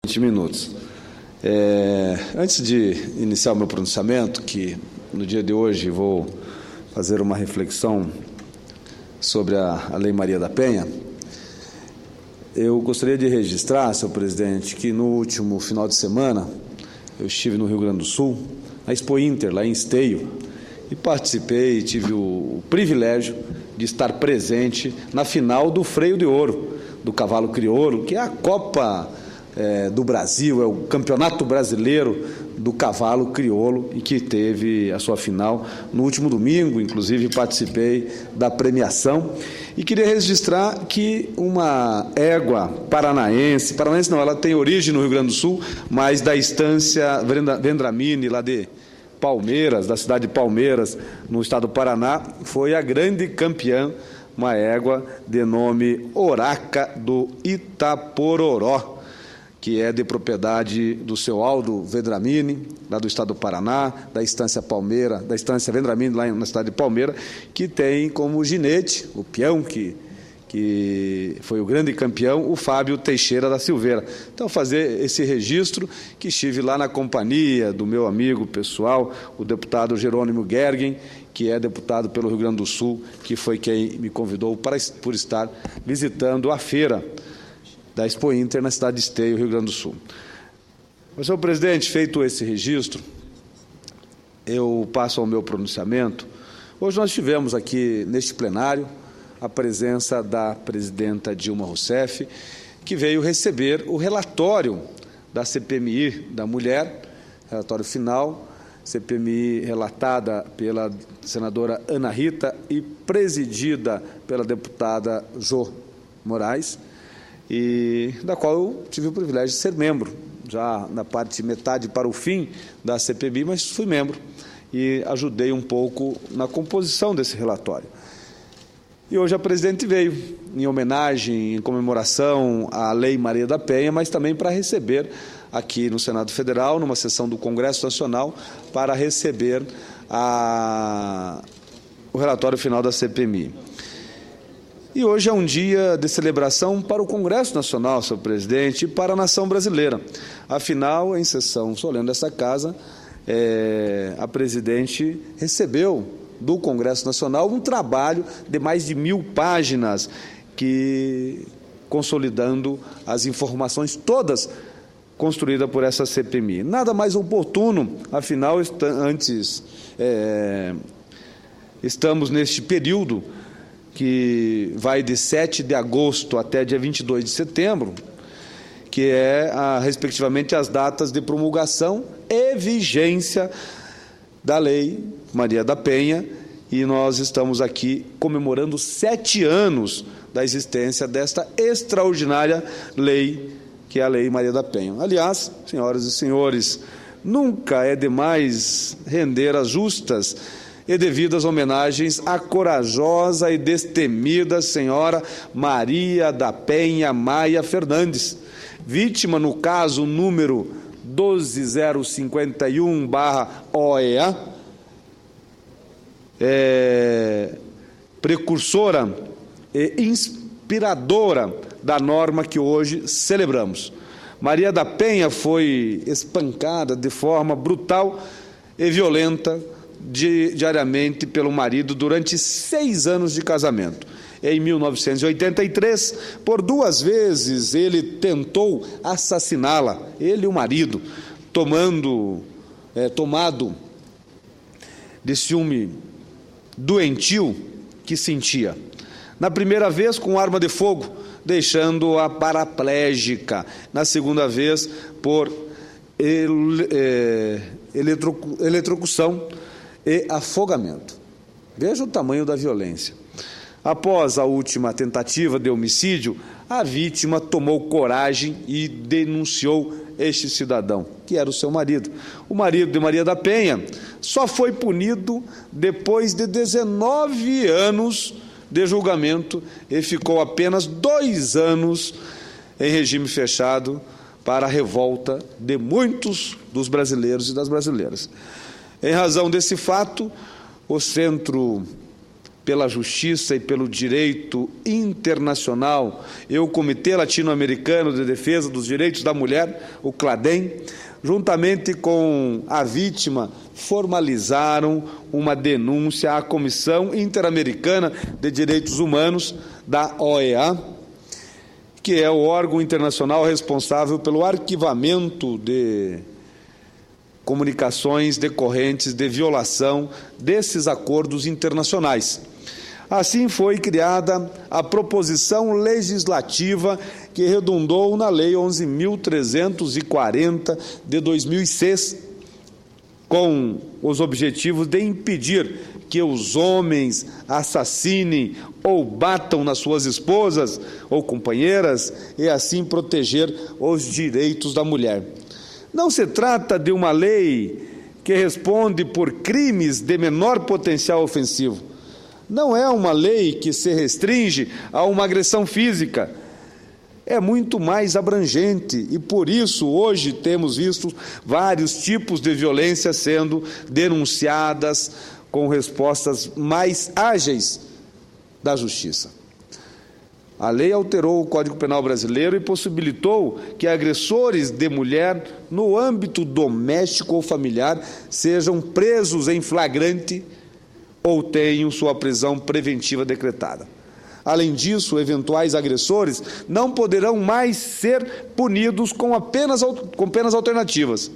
20 minutos. Antes de iniciar o meu pronunciamento, que no dia de hoje vou fazer uma reflexão sobre a Lei Maria da Penha, eu gostaria de registrar, senhor presidente, que no último final de semana eu estive no Rio Grande do Sul, na Expo Inter, lá em Esteio, e participei e tive o privilégio de estar presente na final do Freio de Ouro, do cavalo crioulo, que é a Copa do Brasil, é o Campeonato Brasileiro do Cavalo Crioulo, e que teve a sua final no último domingo. Inclusive participei da premiação, e queria registrar que uma égua paranaense não, ela tem origem no Rio Grande do Sul, mas da estância Vendramini, lá de Palmeiras, da cidade de Palmeiras, no estado do Paraná, foi a grande campeã, uma égua de nome Oraca do Itapororó, que é de propriedade do seu Aldo Vendramini, lá do estado do Paraná, da estância Vendramini, lá na cidade de Palmeira, que tem como ginete, o peão que foi o grande campeão, o Fábio Teixeira da Silveira. Então, fazer esse registro, que estive lá na companhia do meu amigo pessoal, o deputado Jerônimo Gergen, que é deputado pelo Rio Grande do Sul, que foi quem me convidou por estar visitando a feira da Expo Inter na cidade de Esteio, Rio Grande do Sul. Mas, senhor presidente, feito esse registro, eu passo ao meu pronunciamento. Hoje nós tivemos aqui neste plenário a presença da presidenta Dilma Rousseff, que veio receber o relatório da CPMI da Mulher, relatório final, CPMI relatada pela senadora Ana Rita e presidida pela deputada Jô Moraes, e da qual eu tive o privilégio de ser membro, já na parte metade para o fim da CPMI, mas fui membro e ajudei um pouco na composição desse relatório. E hoje a presidente veio em homenagem, em comemoração à Lei Maria da Penha, mas também para receber aqui no Senado Federal, numa sessão do Congresso Nacional, para receber o relatório final da CPMI. E hoje é um dia de celebração para o Congresso Nacional, senhor presidente, e para a nação brasileira. Afinal, em sessão solene dessa casa, a presidente recebeu do Congresso Nacional um trabalho de mais de 1.000 páginas, consolidando as informações todas construídas por essa CPMI. Nada mais oportuno, afinal, estamos neste período que vai de 7 de agosto até dia 22 de setembro, que respectivamente, as datas de promulgação e vigência da Lei Maria da Penha, e nós estamos aqui comemorando 7 anos da existência desta extraordinária lei, que é a Lei Maria da Penha. Aliás, senhoras e senhores, nunca é demais render as justas e devidas homenagens à corajosa e destemida senhora Maria da Penha Maia Fernandes, vítima no caso número 12051/OEA, precursora e inspiradora da norma que hoje celebramos. Maria da Penha foi espancada de forma brutal e violenta diariamente pelo marido durante 6 anos de casamento. Em 1983, por 2 vezes, ele tentou assassiná-la, ele e o marido, tomado de ciúme doentio que sentia. Na primeira vez, com arma de fogo, deixando-a paraplégica. Na segunda vez, por eletrocução e afogamento. Veja o tamanho da violência. Após a última tentativa de homicídio, a vítima tomou coragem e denunciou este cidadão, que era o seu marido. O marido de Maria da Penha só foi punido depois de 19 anos de julgamento e ficou apenas 2 anos em regime fechado, para a revolta de muitos dos brasileiros e das brasileiras. Em razão desse fato, o Centro pela Justiça e pelo Direito Internacional e o Comitê Latino-Americano de Defesa dos Direitos da Mulher, o CLADEM, juntamente com a vítima, formalizaram uma denúncia à Comissão Interamericana de Direitos Humanos, da OEA, que é o órgão internacional responsável pelo arquivamento de comunicações decorrentes de violação desses acordos internacionais. Assim foi criada a proposição legislativa que redundou na Lei 11.340 de 2006, com os objetivos de impedir que os homens assassinem ou batam nas suas esposas ou companheiras e assim proteger os direitos da mulher. Não se trata de uma lei que responde por crimes de menor potencial ofensivo. Não é uma lei que se restringe a uma agressão física. É muito mais abrangente e, por isso, hoje temos visto vários tipos de violência sendo denunciadas com respostas mais ágeis da Justiça. A lei alterou o Código Penal brasileiro e possibilitou que agressores de mulher no âmbito doméstico ou familiar sejam presos em flagrante ou tenham sua prisão preventiva decretada. Além disso, eventuais agressores não poderão mais ser punidos com penas alternativas,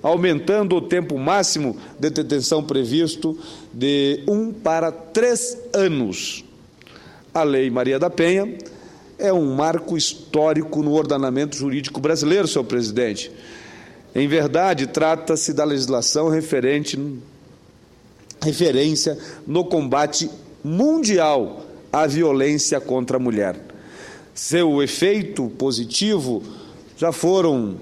aumentando o tempo máximo de detenção previsto de 1 para 3 anos. A Lei Maria da Penha é um marco histórico no ordenamento jurídico brasileiro, senhor presidente. Em verdade, trata-se da legislação referência no combate mundial à violência contra a mulher. Seu efeito positivo já foram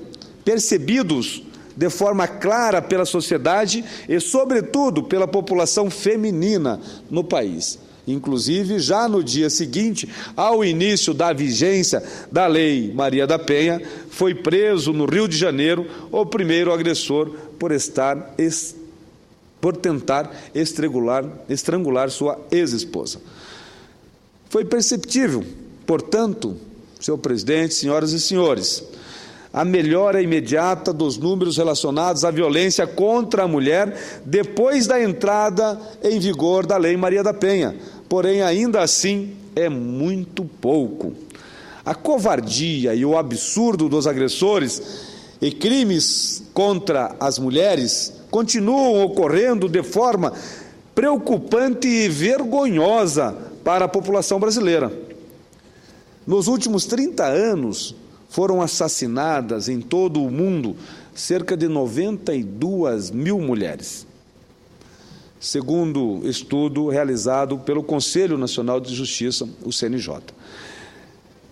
percebidos de forma clara pela sociedade e, sobretudo, pela população feminina no país. Inclusive, já no dia seguinte ao início da vigência da Lei Maria da Penha, foi preso no Rio de Janeiro o primeiro agressor por tentar estrangular sua ex-esposa. Foi perceptível, portanto, senhor presidente, senhoras e senhores, a melhora imediata dos números relacionados à violência contra a mulher depois da entrada em vigor da Lei Maria da Penha. Porém, ainda assim, é muito pouco. A covardia e o absurdo dos agressores e crimes contra as mulheres continuam ocorrendo de forma preocupante e vergonhosa para a população brasileira. Nos últimos 30 anos, foram assassinadas em todo o mundo cerca de 92 mil mulheres, segundo estudo realizado pelo Conselho Nacional de Justiça, o CNJ.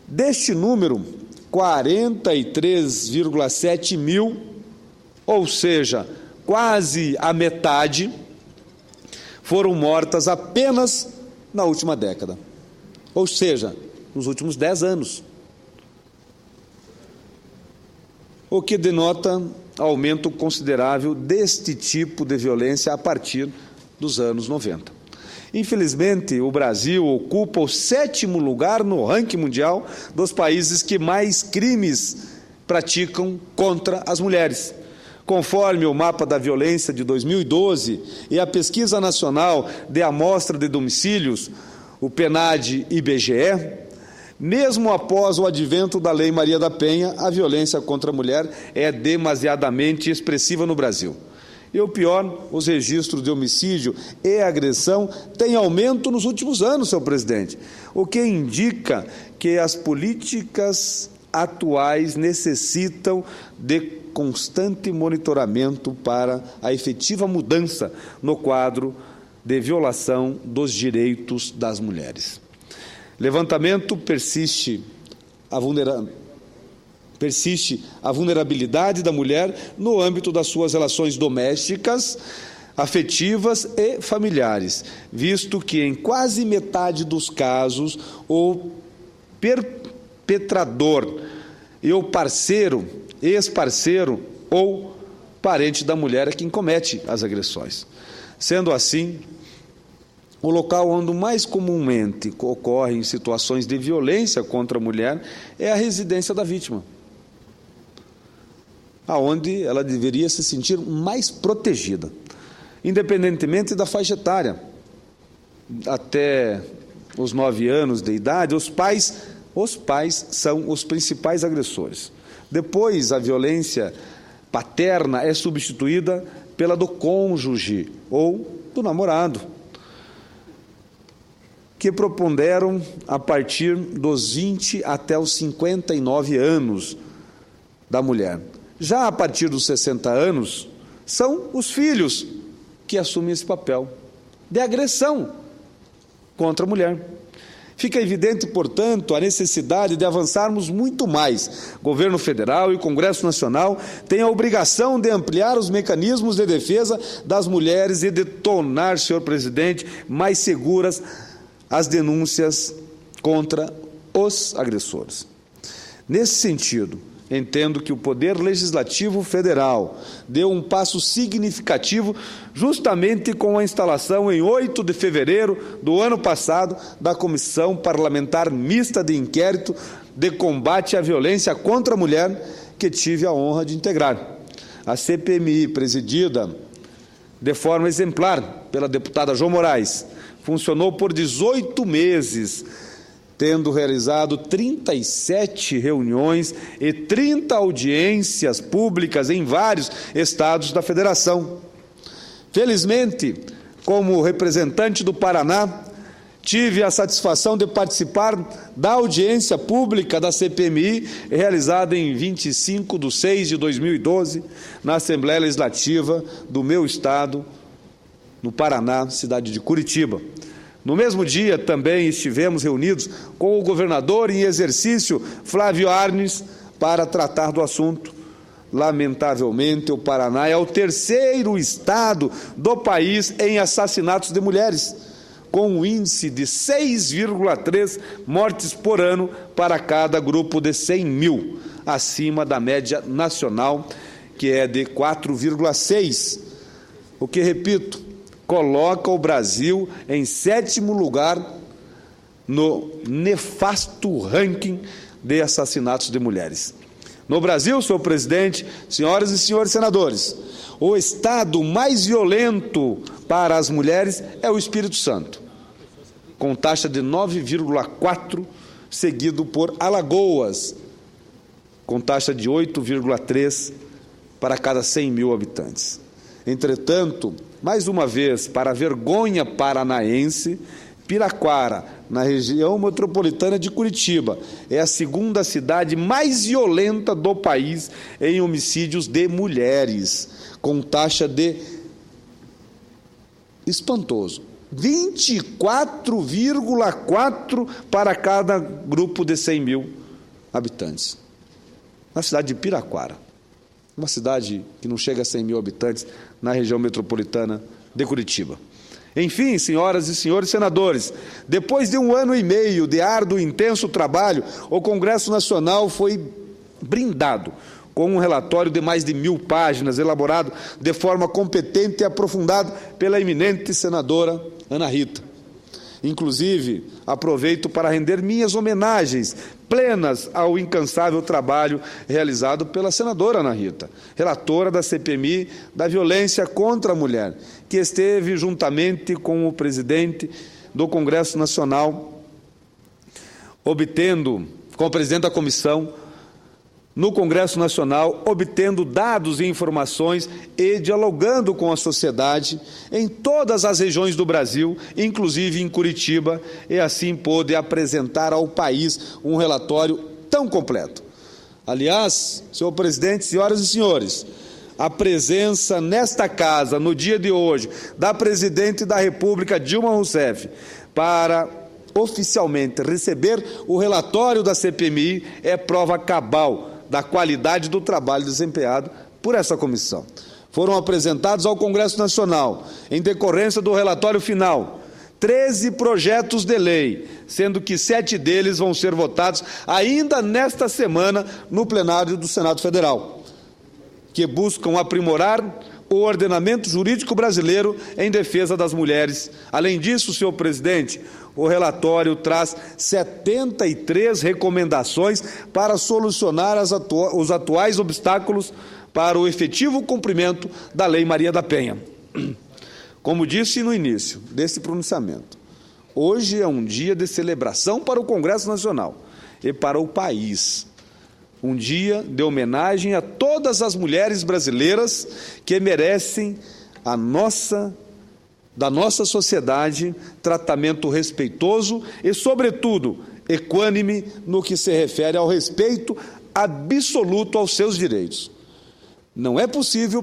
Deste número, 43,7 mil, ou seja, quase a metade, foram mortas apenas na última década, ou seja, nos últimos 10 anos, o que denota aumento considerável deste tipo de violência a partir dos anos 90. Infelizmente, o Brasil ocupa o 7º lugar no ranking mundial dos países que mais crimes praticam contra as mulheres. Conforme o mapa da violência de 2012 e a Pesquisa Nacional de Amostra de Domicílios, o PNAD-IBGE, mesmo após o advento da Lei Maria da Penha, a violência contra a mulher é demasiadamente expressiva no Brasil. E o pior, os registros de homicídio e agressão têm aumento nos últimos anos, senhor presidente, o que indica que as políticas atuais necessitam de constante monitoramento para a efetiva mudança no quadro de violação dos direitos das mulheres. Levantamento persiste a vulnerabilidade da mulher no âmbito das suas relações domésticas, afetivas e familiares, visto que em quase metade dos casos o perpetrador e o parceiro, ex-parceiro ou parente da mulher é quem comete as agressões. Sendo assim, o local onde mais comumente ocorrem situações de violência contra a mulher é a residência da vítima, aonde ela deveria se sentir mais protegida, independentemente da faixa etária. Até os 9 anos de idade, os pais são os principais agressores. Depois, a violência paterna é substituída pela do cônjuge ou do namorado, que preponderam a partir dos 20 até os 59 anos da mulher. Já a partir dos 60 anos, são os filhos que assumem esse papel de agressão contra a mulher. Fica evidente, portanto, a necessidade de avançarmos muito mais. Governo federal e Congresso Nacional têm a obrigação de ampliar os mecanismos de defesa das mulheres e de tornar, senhor presidente, mais seguras as denúncias contra os agressores. Nesse sentido, entendo que o Poder Legislativo Federal deu um passo significativo justamente com a instalação, em 8 de fevereiro do ano passado, da Comissão Parlamentar Mista de Inquérito de Combate à Violência contra a Mulher, que tive a honra de integrar. A CPMI, presidida de forma exemplar pela deputada João Moraes, funcionou por 18 meses, tendo realizado 37 reuniões e 30 audiências públicas em vários estados da Federação. Felizmente, como representante do Paraná, tive a satisfação de participar da audiência pública da CPMI, realizada em 25 de 6 de 2012, na Assembleia Legislativa do meu estado, no Paraná, cidade de Curitiba. No mesmo dia, também estivemos reunidos com o governador em exercício, Flávio Arnes, para tratar do assunto. Lamentavelmente, o Paraná é o 3º estado do país em assassinatos de mulheres, com um índice de 6,3 mortes por ano para cada grupo de 100 mil, acima da média nacional, que é de 4,6. O que, repito, coloca o Brasil em 7º lugar no nefasto ranking de assassinatos de mulheres. No Brasil, senhor presidente, senhoras e senhores senadores, o estado mais violento para as mulheres é o Espírito Santo, com taxa de 9,4, seguido por Alagoas, com taxa de 8,3 para cada 100 mil habitantes. Entretanto, mais uma vez, para a vergonha paranaense, Piraquara, na região metropolitana de Curitiba, é a 2ª cidade mais violenta do país em homicídios de mulheres, com taxa de espantoso 24,4 para cada grupo de 100 mil habitantes. Na cidade de Piraquara, uma cidade que não chega a 100 mil habitantes na região metropolitana de Curitiba. Enfim, senhoras e senhores senadores, depois de 1 ano e meio de árduo e intenso trabalho, o Congresso Nacional foi brindado com um relatório de mais de 1.000 páginas, elaborado de forma competente e aprofundada pela eminente senadora Ana Rita. Inclusive, aproveito para render minhas homenagens plenas ao incansável trabalho realizado pela senadora Ana Rita, relatora da CPMI da violência contra a mulher, que esteve juntamente com o presidente do Congresso Nacional, com o presidente da comissão, no Congresso Nacional, obtendo dados e informações e dialogando com a sociedade em todas as regiões do Brasil, inclusive em Curitiba, e assim pôde apresentar ao país um relatório tão completo. Aliás, senhor presidente, senhoras e senhores, a presença nesta casa, no dia de hoje, da presidente da República, Dilma Rousseff, para oficialmente receber o relatório da CPMI é prova cabal da qualidade do trabalho desempenhado por essa comissão. Foram apresentados ao Congresso Nacional, em decorrência do relatório final, 13 projetos de lei, sendo que 7 deles vão ser votados ainda nesta semana no plenário do Senado Federal, que buscam aprimorar o ordenamento jurídico brasileiro em defesa das mulheres. Além disso, senhor presidente, o relatório traz 73 recomendações para solucionar os atuais obstáculos para o efetivo cumprimento da Lei Maria da Penha. Como disse no início desse pronunciamento, hoje é um dia de celebração para o Congresso Nacional e para o país. Um dia de homenagem a todas as mulheres brasileiras que merecem da nossa sociedade tratamento respeitoso e, sobretudo, equânime no que se refere ao respeito absoluto aos seus direitos. Não é possível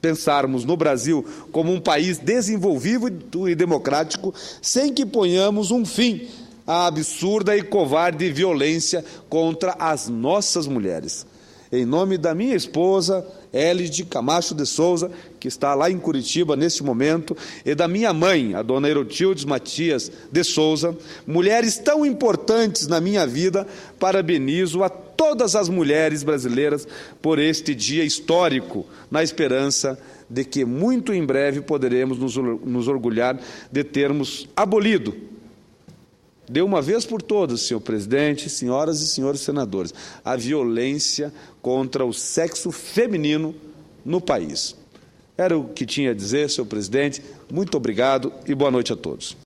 pensarmos no Brasil como um país desenvolvido e democrático sem que ponhamos um fim à absurda e covarde violência contra as nossas mulheres. Em nome da minha esposa, Elide Camacho de Souza, que está lá em Curitiba neste momento, e da minha mãe, a dona Erotildes Matias de Souza, mulheres tão importantes na minha vida, parabenizo a todas as mulheres brasileiras por este dia histórico, na esperança de que muito em breve poderemos nos orgulhar de termos abolido, de uma vez por todas, senhor presidente, senhoras e senhores senadores, a violência contra o sexo feminino no país. Era o que tinha a dizer, senhor presidente. Muito obrigado e boa noite a todos.